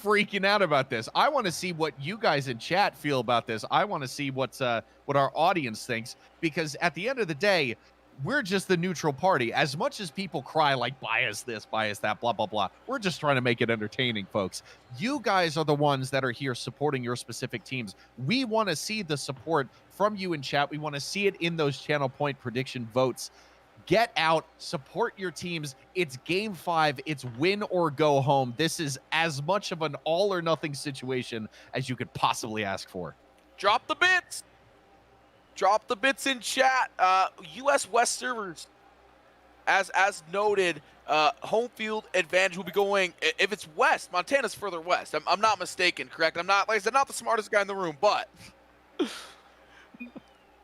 freaking out about this. I want to see what you guys in chat feel about this. I want to see what our audience thinks, because at the end of the day, we're just the neutral party. As much as people cry like bias this, bias that, blah, blah, blah, we're just trying to make it entertaining, folks. You guys are the ones that are here supporting your specific teams. We want to see the support from you in chat. We want to see it in those channel point prediction votes. Get out, support your teams. It's game 5. It's win or go home. This is as much of an all or nothing situation as you could possibly ask for. Drop the bits. Drop the bits in chat. US West servers, as noted, home field advantage will be going, if it's west, Montana's further west. I'm not mistaken, correct? I'm not, like I said, not the smartest guy in the room, but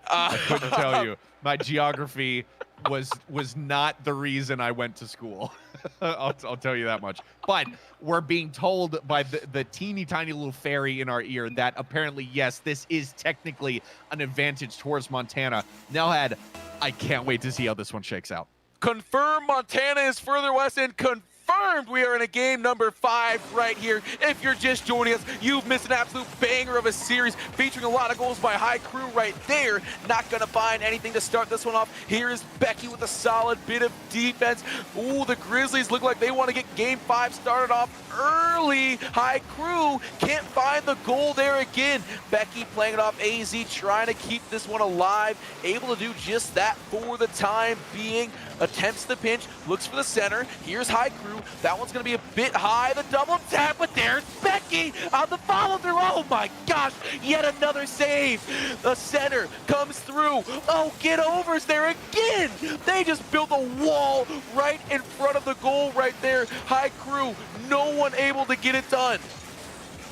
I couldn't tell you. My geography was not the reason I went to school. I'll tell you that much. But we're being told by the teeny tiny little fairy in our ear that apparently, yes, this is technically an advantage towards Montana. Nelhad, I can't wait to see how this one shakes out. confirmed Montana is further west, and confirmed we are in a game number 5 right here. If you're just joining us, you've missed an absolute banger of a series featuring a lot of goals by High Crew right there. Not gonna find anything to start this one off. Here is Becky with a solid bit of defense. Ooh, the Grizzlies look like they want to get game 5 started off early. High Crew can't find the goal there again. Becky playing it off AZ, trying to keep this one alive, able to do just that for the time being. Attempts the pinch, looks for the center. Here's High Crew. That one's going to be a bit high. The double tap, but there's Becky on the follow through. Oh my gosh, yet another save. The center comes through. Oh, get overs there again. They just built a wall right in front of the goal right there. High Crew, no one able to get it done.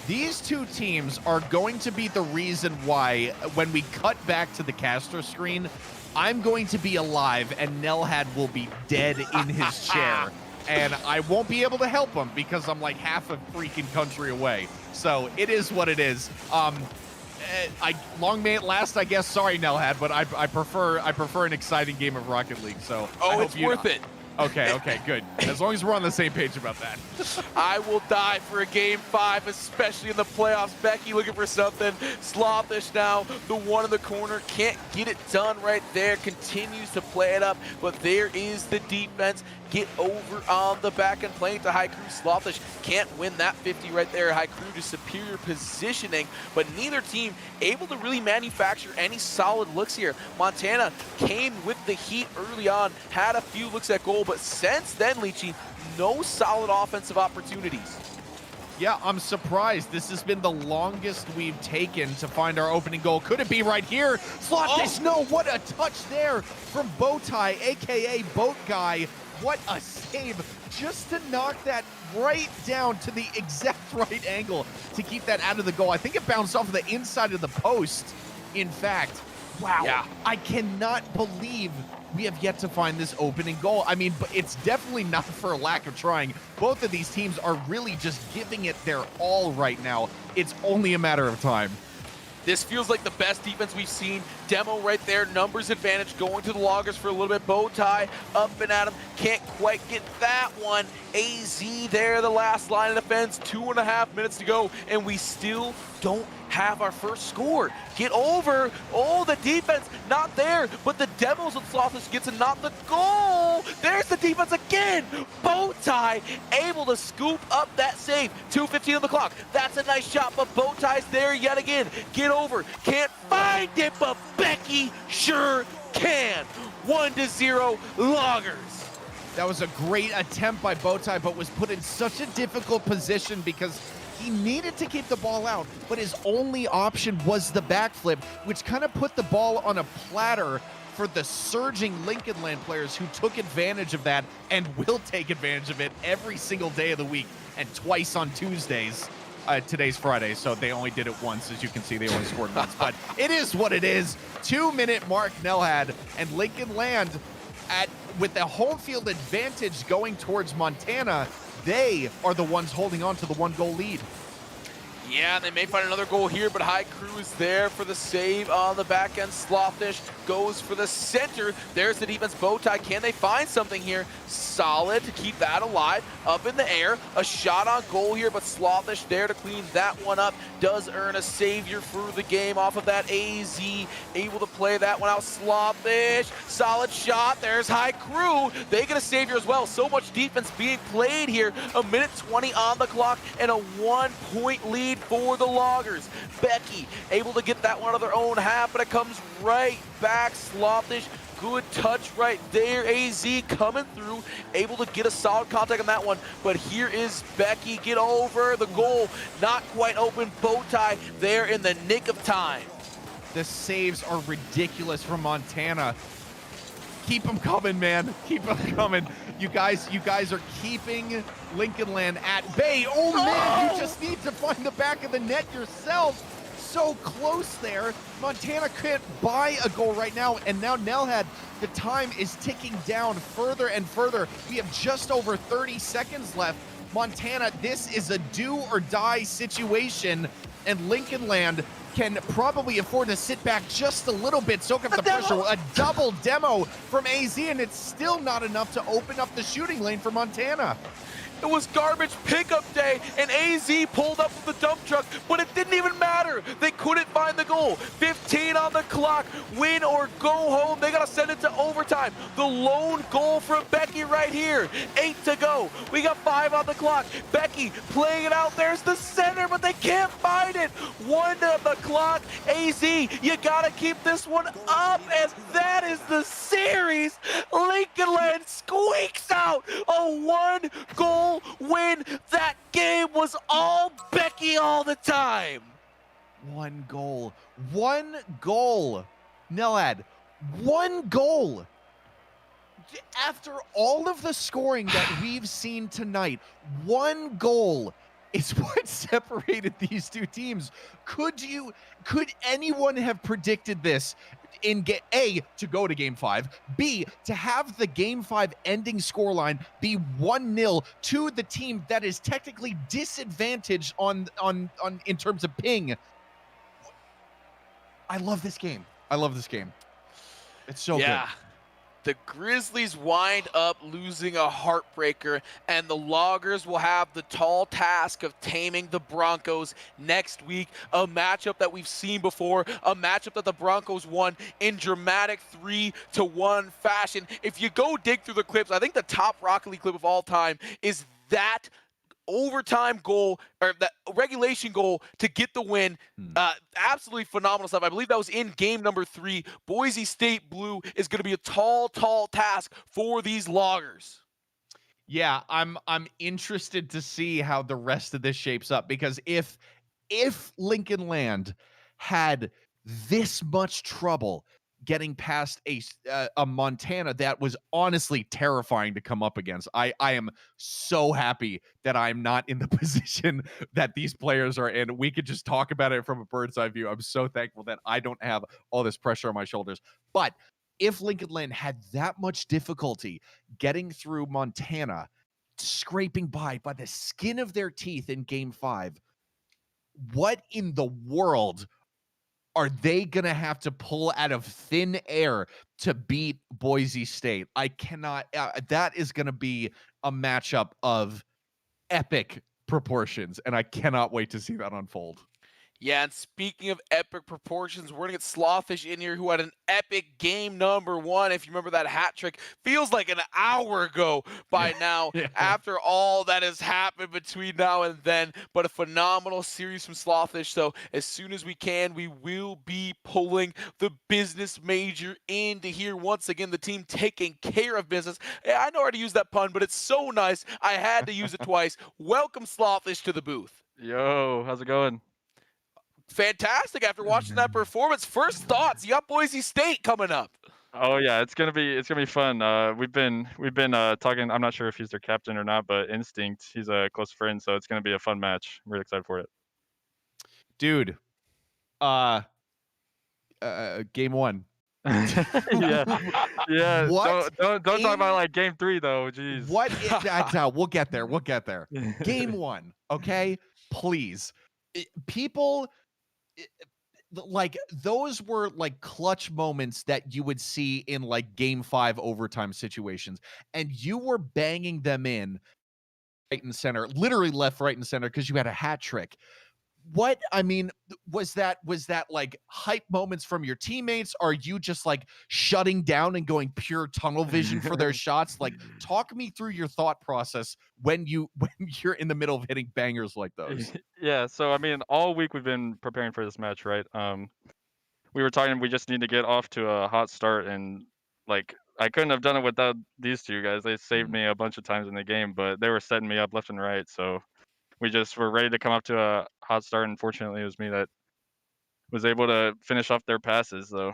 These two teams are going to be the reason why, when we cut back to the caster screen, I'm going to be alive and Nelhad will be dead in his chair. And I won't be able to help him because I'm like half a freaking country away. So it is what it is. Long may it last, I guess. Sorry, Nelhad, but I prefer an exciting game of Rocket League. So it's worth it. Okay, good. As long as we're on the same page about that. I will die for a game 5, especially in the playoffs. Becky looking for something. Slothish now, the one in the corner, can't get it done right there. Continues to play it up, but there is the defense. Get over on the back and playing to High Crew. Slothish can't win that 50 right there. High Crew just superior positioning, but neither team able to really manufacture any solid looks here. Montana came with the heat early on, had a few looks at goal, but since then, Leachy, no solid offensive opportunities. Yeah, I'm surprised. This has been the longest we've taken to find our opening goal. Could it be right here? Slothish, no, what a touch there from Bowtie, AKA Boat Guy. What a save, just to knock that right down to the exact right angle to keep that out of the goal. I think it bounced off the inside of the post, in fact. Wow, yeah. I cannot believe we have yet to find this opening goal. I mean, but it's definitely not for a lack of trying. Both of these teams are really just giving it their all right now. It's only a matter of time. This feels like the best defense we've seen. Demo right there, numbers advantage, going to the loggers for a little bit. Bow tie up and at him, can't quite get that one. AZ there, the last line of defense, 2.5 minutes to go, and we still don't have our first score. Get over. Oh, the defense not there, but the demos of Slothish gets and not the goal. There's the defense again. Bow tie able to scoop up that save. 2:15 on the clock. That's a nice shot, but Bow tie's there yet again. Get over. Can't find it, but Becky sure can. 1-0 Loggers. That was a great attempt by Bowtie, but was put in such a difficult position because he needed to keep the ball out, but his only option was the backflip, which kind of put the ball on a platter for the surging Lincoln Land players who took advantage of that and will take advantage of it every single day of the week and twice on Tuesdays. Today's Friday, so they only did it once. As you can see, they only scored once, but it is what it is. 2-minute mark, Nelhad, and Lincoln Land with the home field advantage going towards Montana. They are the ones holding on to the 1-goal lead. Yeah, and they may find another goal here, but High Crew is there for the save on the back end. Slothish goes for the center. There's the defense. Bowtie, can they find something here? Solid to keep that alive. Up in the air, a shot on goal here, but Slothish there to clean that one up. Does earn a savior for the game off of that. AZ able to play that one out. Slothish, solid shot. There's High Crew. They get a savior as well. So much defense being played here. A minute 20 on the clock and a 1-point lead for the Loggers. Becky able to get that one out of their own half, but it comes right back. Slothish, good touch right there. AZ coming through, able to get a solid contact on that one, but here is Becky. Get over the goal, not quite open. Bowtie there in the nick of time. The saves are ridiculous from Montana. Keep them coming, man. Keep them coming. You guys are keeping Lincoln Land at bay. Oh, man, you just need to find the back of the net yourself. So close there. Montana can't buy a goal right now, and now Nelhad, the time is ticking down further and further. We have just over 30 seconds left. Montana, this is a do or die situation, and Lincoln Land can probably afford to sit back just a little bit, soak up the pressure. A double demo from AZ, and it's still not enough to open up the shooting lane for Montana. It was garbage pickup day, and AZ pulled up with the dump truck, but it didn't even matter. They couldn't find the goal. 15 on the clock. Win or go home. They got to send it to overtime. The lone goal from Becky right here. 8 to go. We got 5 on the clock. Becky playing it out. There's the center, but they can't find it. 1 on the clock. AZ, you got to keep this one up, as that is the series. Lincoln Land squeaks out a 1-goal win. That game was all Becky all the time. 1 goal. 1 goal. Nelhad, 1 goal. After all of the scoring that we've seen tonight, 1 goal is what separated these two teams. Could anyone have predicted this in A, to go to Game 5, B, to have the Game 5 ending scoreline be 1-0 to the team that is technically disadvantaged on in terms of ping? I love this game. I love this game. It's so good. The Grizzlies wind up losing a heartbreaker, and the Loggers will have the tall task of taming the Broncos next week. A matchup that we've seen before, a matchup that the Broncos won in dramatic 3-1 fashion. If you go dig through the clips, I think the top Rocket League clip of all time is that overtime goal, or that regulation goal to get the win. Absolutely phenomenal stuff. I believe that was in game number 3. Boise State Blue is going to be a tall task for these Loggers. Yeah, I'm interested to see how the rest of this shapes up, because if Lincoln Land had this much trouble getting past a Montana that was honestly terrifying to come up against, I am so happy that I'm not in the position that these players are in. We could just talk about it from a bird's eye view. I'm so thankful that I don't have all this pressure on my shoulders. But if Lincoln Land had that much difficulty getting through Montana, scraping by the skin of their teeth in Game 5, what in the world are they going to have to pull out of thin air to beat Boise State? I cannot. That is going to be a matchup of epic proportions, and I cannot wait to see that unfold. Yeah, and speaking of epic proportions, we're going to get Slawfish in here, who had an epic game number 1. If you remember that hat trick, feels like an hour ago by now, after all that has happened between now and then. But a phenomenal series from Slawfish. So as soon as we can, we will be pulling the business major into here. Once again, the team taking care of business. Yeah, I know how to use that pun, but it's so nice, I had to use it twice. Welcome, Slawfish, to the booth. Yo, how's it going? Fantastic after watching that performance. First thoughts, you got Boise State coming up. Oh yeah, it's gonna be fun. We've been talking. I'm not sure if he's their captain or not, but Instinct, he's a close friend, so it's gonna be a fun match. I'm really excited for it. Dude, Game 1. yeah. What? Don't talk about like Game 3 though. Jeez. What? We'll get there. Game 1, okay? Please. people like those were like clutch moments that you would see in like game 5 overtime situations, and you were banging them in right and center, literally left, right, and center because you had a hat trick. What I mean, was that like hype moments from your teammates? Are you just like shutting down and going pure tunnel vision for their shots? Like, talk me through your thought process when you're in the middle of hitting bangers like those. Yeah, so I mean, all week we've been preparing for this match, right? We were talking, we just need to get off to a hot start, and like I couldn't have done it without these two guys. They saved me a bunch of times in the game, but they were setting me up left and right. So we just were ready to come up to a hot start. And fortunately, it was me that was able to finish off their passes, though.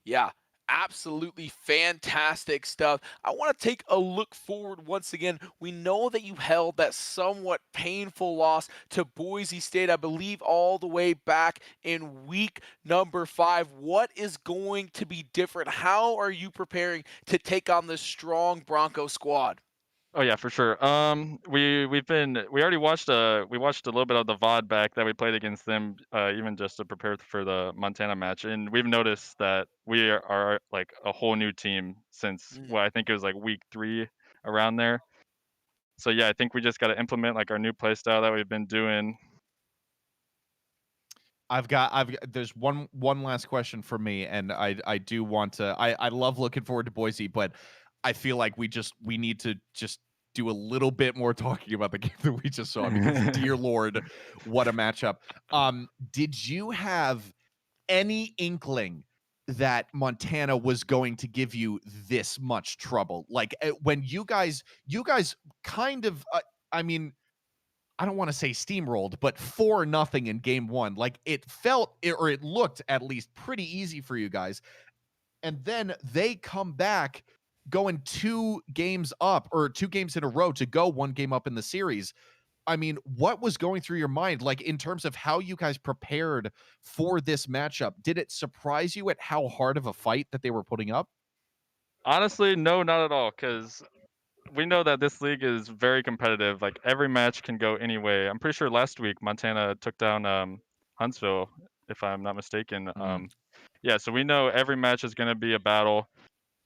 Yeah, absolutely fantastic stuff. I want to take a look forward once again. We know that you held that somewhat painful loss to Boise State, I believe, all the way back in week number 5. What is going to be different? How are you preparing to take on this strong Bronco squad? Oh yeah, for sure. We already watched a little bit of the VOD back that we played against them, even just to prepare for the Montana match, and we've noticed that we are like a whole new team since I think it was like week 3 around there. So yeah, I think we just got to implement like our new play style that we've been doing. There's one last question for me, and I do want to. I love looking forward to Boise, but I feel like we need to just do a little bit more talking about the game that we just saw, because dear Lord, what a matchup. Did you have any inkling that Montana was going to give you this much trouble? Like when you guys kind of, I mean, I don't want to say steamrolled, but 4-0 in game 1. Like it looked at least pretty easy for you guys. And then they come back going 2 games up, or 2 games in a row to go 1 game up in the series. I mean, what was going through your mind, like in terms of how you guys prepared for this matchup? Did it surprise you at how hard of a fight that they were putting up? Honestly, no, not at all, because we know that this league is very competitive. Like every match can go any way. I'm pretty sure last week Montana took down Huntsville, if I'm not mistaken. Yeah, so we know every match is going to be a battle.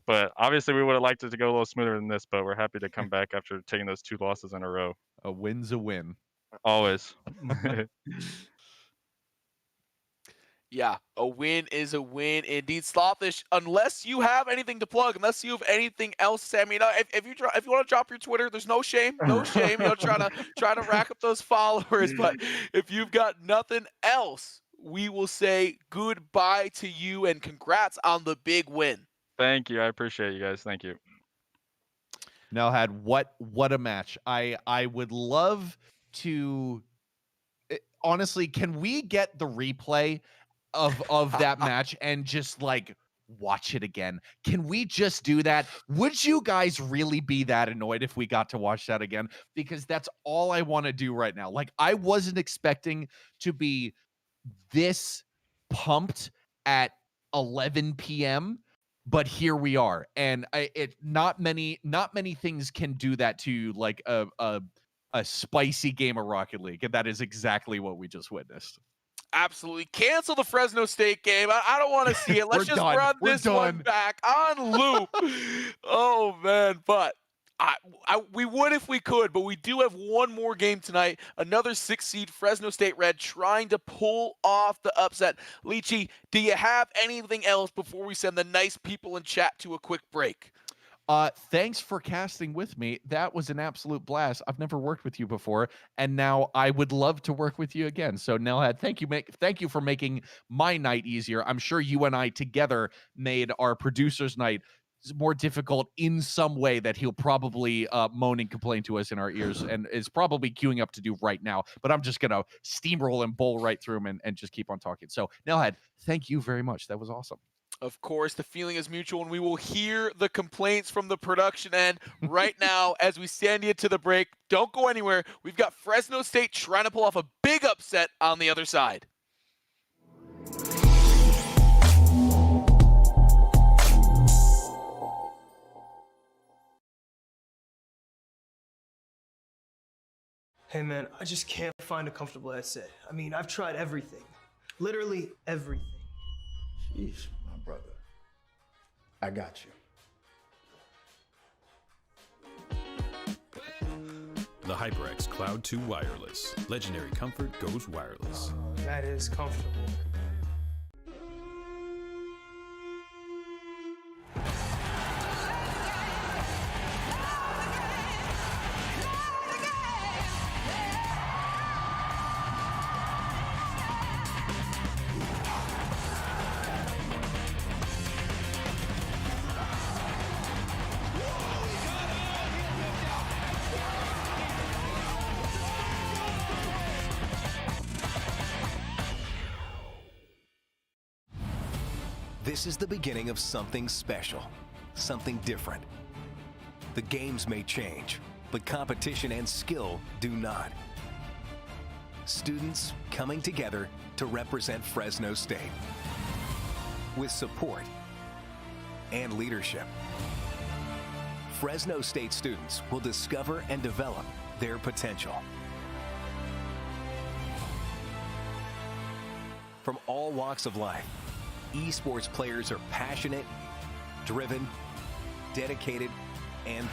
But obviously, we would have liked it to go a little smoother than this. But we're happy to come back after taking those 2 losses in a row. A win's a win. Always. Yeah, a win is a win indeed. Slothish, unless you have anything to plug, unless you have anything else, Sammy, if you want to drop your Twitter, there's no shame, no shame. Try to rack up those followers. But if you've got nothing else, we will say goodbye to you and congrats on the big win. Thank you. I appreciate you guys. Thank you. Nelhad, what a match. I would love to, honestly, can we get the replay of that match and just like watch it again? Can we just do that? Would you guys really be that annoyed if we got to watch that again? Because that's all I want to do right now. Like, I wasn't expecting to be this pumped at 11 p.m., but here we are. And not many things can do that to you, like a spicy game of Rocket League. And that is exactly what we just witnessed. Absolutely. Cancel the Fresno State game. I don't want to see it. Let's just run this one back on loop. Oh, man. But we would if we could, but we do have one more game tonight. Another 6 seed Fresno State Red trying to pull off the upset. Leachy, do you have anything else before we send the nice people in chat to a quick break? Thanks for casting with me. That was an absolute blast. I've never worked with you before, and now I would love to work with you again. So Nelhad, thank you for making my night easier. I'm sure you and I together made our producer's night more difficult in some way that he'll probably moan and complain to us in our ears, and is probably queuing up to do right now. But I'm just gonna steamroll and bowl right through him and just keep on talking. So Nelhad, thank you very much. That was awesome. Of course, the feeling is mutual, and we will hear the complaints from the production end right now as we send you to the break. Don't go anywhere. We've got Fresno State trying to pull off a big upset on the other side. Hey man, I just can't find a comfortable headset. I mean, I've tried everything. Literally everything. Jeez, my brother. I got you. The HyperX Cloud 2 Wireless. Legendary comfort goes wireless. That is comfortable. This is the beginning of something special, something different. The games may change, but competition and skill do not. Students coming together to represent Fresno State with support and leadership. Fresno State students will discover and develop their potential. From all walks of life, esports players are passionate, driven, dedicated, and